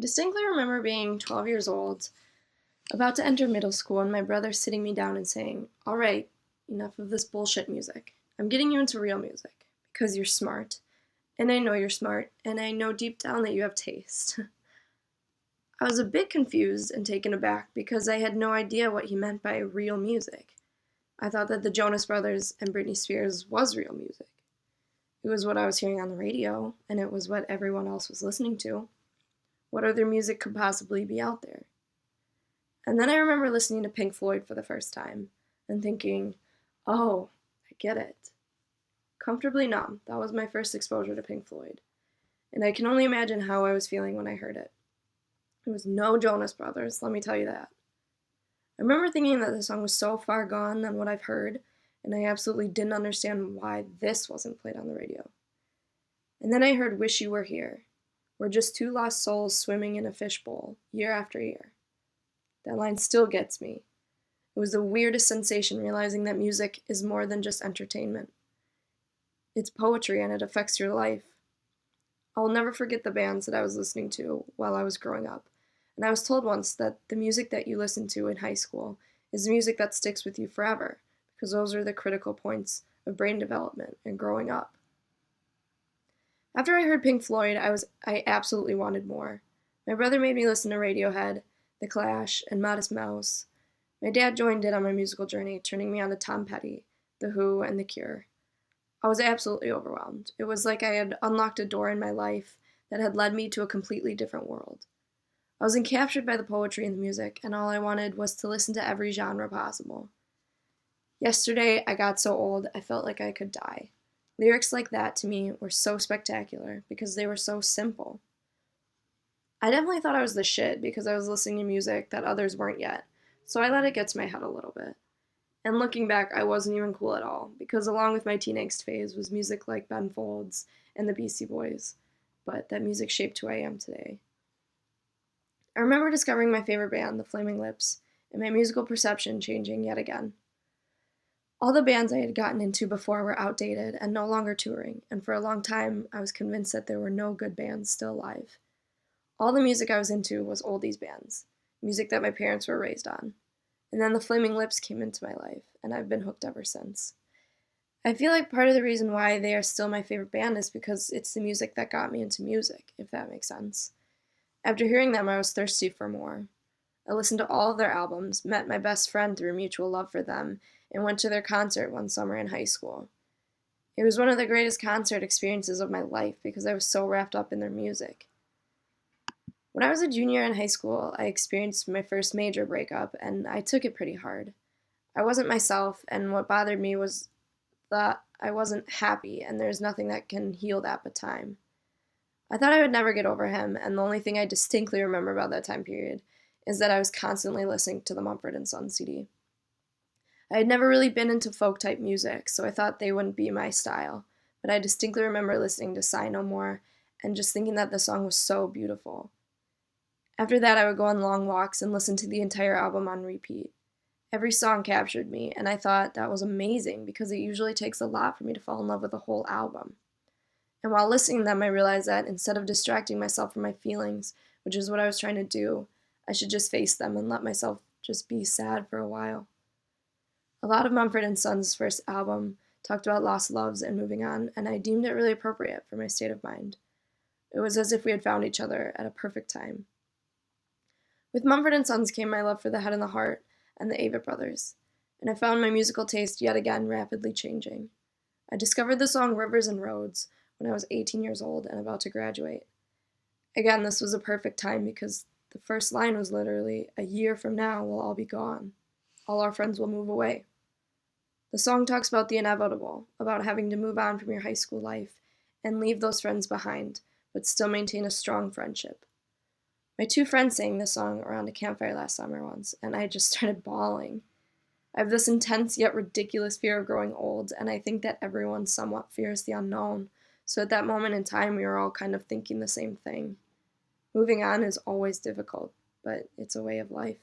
I distinctly remember being 12 years old, about to enter middle school, and my brother sitting me down and saying, "All right, enough of this bullshit music. I'm getting you into real music because you're smart, and I know you're smart, and I know deep down that you have taste." I was a bit confused and taken aback because I had no idea what he meant by real music. I thought that the Jonas Brothers and Britney Spears was real music. It was what I was hearing on the radio, and it was what everyone else was listening to. What other music could possibly be out there? And then I remember listening to Pink Floyd for the first time and thinking, oh, I get it. Comfortably Numb, that was my first exposure to Pink Floyd. And I can only imagine how I was feeling when I heard it. It was no Jonas Brothers, let me tell you that. I remember thinking that the song was so far gone than what I've heard, and I absolutely didn't understand why this wasn't played on the radio. And then I heard Wish You Were Here. We're just two lost souls swimming in a fishbowl, year after year. That line still gets me. It was the weirdest sensation realizing that music is more than just entertainment. It's poetry and it affects your life. I'll never forget the bands that I was listening to while I was growing up. And I was told once that the music that you listen to in high school is the music that sticks with you forever, because those are the critical points of brain development and growing up. After I heard Pink Floyd, I absolutely wanted more. My brother made me listen to Radiohead, The Clash, and Modest Mouse. My dad joined in on my musical journey, turning me on to Tom Petty, The Who, and The Cure. I was absolutely overwhelmed. It was like I had unlocked a door in my life that had led me to a completely different world. I was encaptured by the poetry and the music, and all I wanted was to listen to every genre possible. Yesterday, I got so old, I felt like I could die. Lyrics like that, to me, were so spectacular because they were so simple. I definitely thought I was the shit because I was listening to music that others weren't yet, so I let it get to my head a little bit. And looking back, I wasn't even cool at all, because along with my teen angst phase was music like Ben Folds and the Beastie Boys, but that music shaped who I am today. I remember discovering my favorite band, The Flaming Lips, and my musical perception changing yet again. All the bands I had gotten into before were outdated and no longer touring, and for a long time I was convinced that there were no good bands still alive. All the music I was into was oldies bands, music that my parents were raised on. And then the Flaming Lips came into my life, and I've been hooked ever since. I feel like part of the reason why they are still my favorite band is because it's the music that got me into music, if that makes sense. After hearing them, I was thirsty for more. I listened to all of their albums, met my best friend through mutual love for them, and went to their concert one summer in high school. It was one of the greatest concert experiences of my life because I was so wrapped up in their music. When I was a junior in high school, I experienced my first major breakup, and I took it pretty hard. I wasn't myself, and what bothered me was that I wasn't happy, and there's nothing that can heal that but time. I thought I would never get over him, and the only thing I distinctly remember about that time period is that I was constantly listening to the Mumford & Sons CD. I had never really been into folk-type music, so I thought they wouldn't be my style, but I distinctly remember listening to Sigh No More and just thinking that the song was so beautiful. After that, I would go on long walks and listen to the entire album on repeat. Every song captured me, and I thought that was amazing because it usually takes a lot for me to fall in love with a whole album. And while listening to them, I realized that instead of distracting myself from my feelings, which is what I was trying to do, I should just face them and let myself just be sad for a while. A lot of Mumford & Sons' first album talked about lost loves and moving on, and I deemed it really appropriate for my state of mind. It was as if we had found each other at a perfect time. With Mumford & Sons came my love for The Head and the Heart and the Avett Brothers, and I found my musical taste yet again rapidly changing. I discovered the song Rivers and Roads when I was 18 years old and about to graduate. Again, this was a perfect time because the first line was literally, "A year from now we'll all be gone. All our friends will move away." The song talks about the inevitable, about having to move on from your high school life and leave those friends behind, but still maintain a strong friendship. My two friends sang this song around a campfire last summer once, and I just started bawling. I have this intense yet ridiculous fear of growing old, and I think that everyone somewhat fears the unknown, so at that moment in time we were all kind of thinking the same thing. Moving on is always difficult, but it's a way of life.